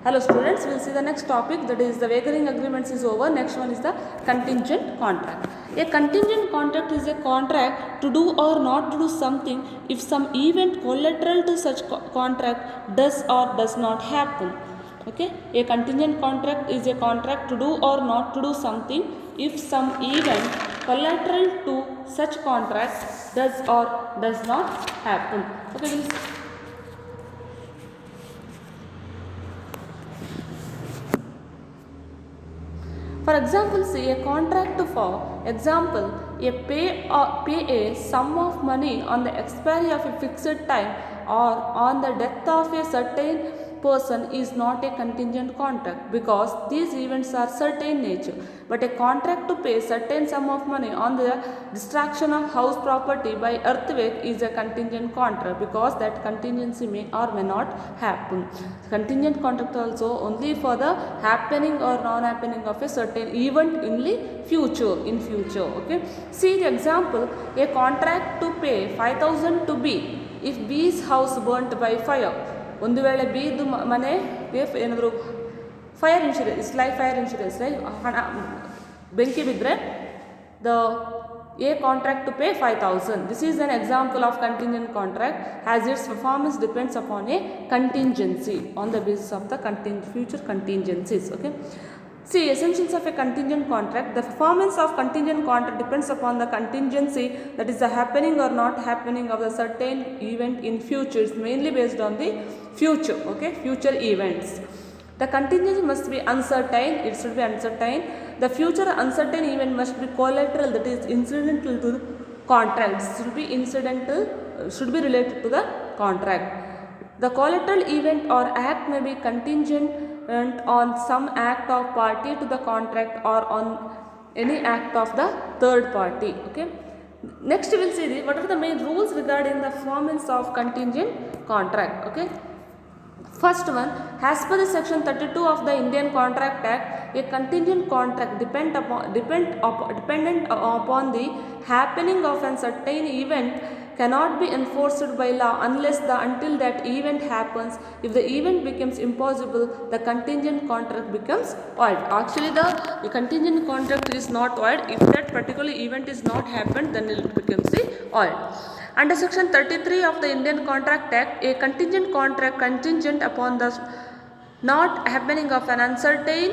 Hello students, we will see the next topic, that is the wagering agreements is over. Next one is the contingent contract. A contingent contract is a contract to do or not to do something if some event collateral to such contract does or does not happen. Okay, a contingent contract is a contract to do or not to do something if some event collateral to such contract does or does not happen. Okay, for example, say a contract for example, pay a sum of money on the expiry of a fixed time or on the death of a certain person is not a contingent contract because these events are certain nature. But a contract to pay certain sum of money on the destruction of house property by earthquake is a contingent contract because that contingency may or may not happen. Contingent contract also only for the happening or non-happening of a certain event in the future. Okay, see the example, a contract to pay 5,000 to B if B's house burnt by fire. ಒಂದು ವೇಳೆ ಬಿದು ಮನೆಗೆ ಏನಾದರೂ fire insurance, it's like fire insurance, like ಹಣ ಬೆಂಕಿ ಬಿದ್ದರೆ the a contract to pay 5,000. This is an example of contingent contract as its performance depends upon a contingency on the basis of the future contingencies. Okay, see essentials of a contingent contract. The performance of contingent contract depends upon the contingency, that is the happening or not happening of a certain event in future. It's mainly based on the future. Okay, future events. The contingency must be uncertain, it should be uncertain. The future uncertain event must be collateral, that is incidental to the contract. Should be incidental, should be related to the contract. The collateral event or act may be contingent on some act of party to the contract or on any act of the third party. Okay, next we will see what are the main rules regarding the performance of contingent contract. Okay, first one, as per the section 32 of the Indian Contract Act, a contingent contract dependent upon the happening of a certain event cannot be enforced by law until that event happens. If the event becomes impossible, the contingent contract becomes void. Actually, the contingent contract is not void. If that particular event is not happened, then it becomes void. Under section 33 of the Indian Contract Act, a contingent contract contingent upon the not happening of an uncertain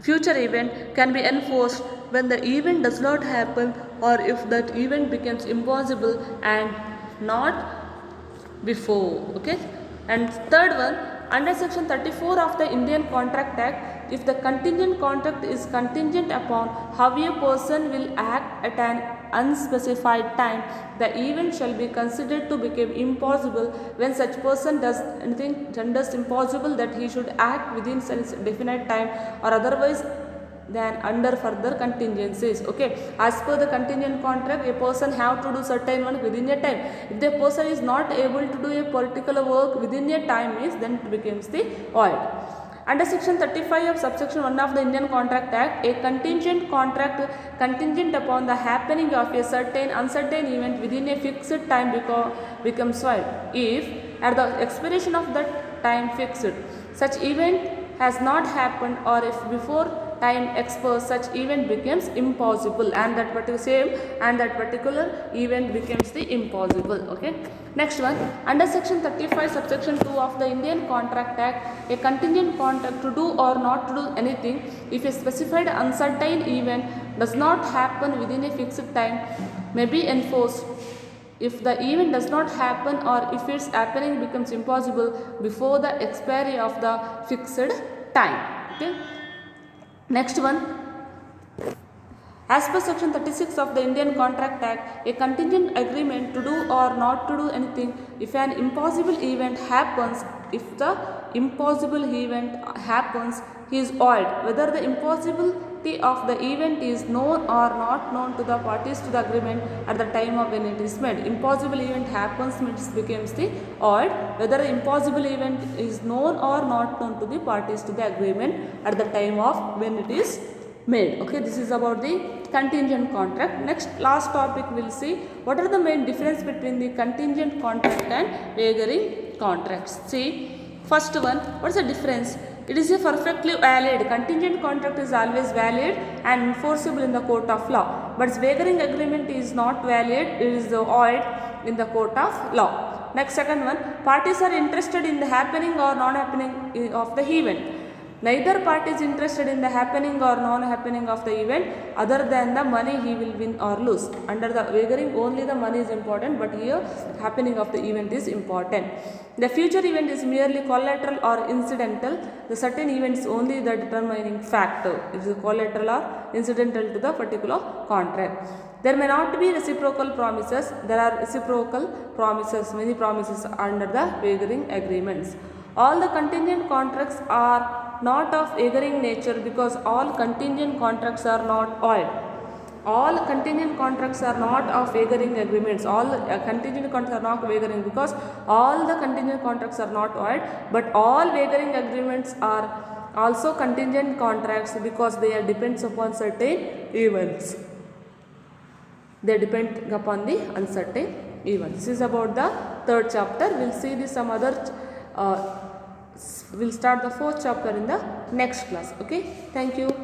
future event can be enforced when the event does not happen or if that event becomes impossible and not before. Okay, and third one, under section 34 of the Indian Contract Act, if the contingent contract is contingent upon how a person will act at an unspecified time, the event shall be considered to become impossible when such person does anything renders impossible that he should act within such definite time or otherwise than under further contingencies. Okay, as per the contingent contract, a person have to do certain work within a time. If the person is not able to do a particular work within a time, means then it becomes the void. Under section 35 of subsection 1 of the Indian Contract Act, a contingent contract contingent upon the happening of a certain uncertain event within a fixed time becomes void if at the expiration of that time fixed such event has not happened or if before time expires such event becomes impossible and that particular event becomes the impossible. Okay, next one, under section 35 subsection 2 of the Indian Contract Act, a contingent contract to do or not to do anything if a specified uncertain event does not happen within a fixed time may be enforced if the event does not happen or if its happening becomes impossible before the expiry of the fixed time. Okay, next one, as per section 36 of the Indian Contract Act, a contingent agreement to do or not to do anything if an impossible event happens. If the impossible event happens, he is void whether the impossibility of the event is known or not known to the parties to the agreement at the time of when it is made. Impossible event happens means becomes the void whether the impossible event is known or not known to the parties to the agreement at the time of when it is made. Okay, this is about the contingent contract. Next, last topic we will see what are the main difference between the contingent contract and wagering contracts. See, First one, what is the difference? It is a perfectly valid. Contingent contract is always valid and enforceable in the court of law. But wavering agreement is not valid, it is void in the court of law. Next, second one, parties are interested in the happening or non-happening of the event. Neither party is interested in the happening or non-happening of the event other than the money he will win or lose. Under the wagering, only the money is important, but here happening of the event is important. The future event is merely collateral or incidental. The certain event is only the determining factor. It is collateral or incidental to the particular contract. There may not be reciprocal promises. There are reciprocal promises, many promises under the wagering agreements. All the contingent contracts are not of wagering nature because all contingent contracts are not void. All contingent contracts are not of wagering agreements. All contingent contracts are not wagering because all the contingent contracts are not void, but all wagering agreements are also contingent contracts because they are depends upon certain events. They depend upon the uncertain events. This is about the third chapter. We'll see this some other. We'll start the fourth chapter in the next class. Okay, thank you.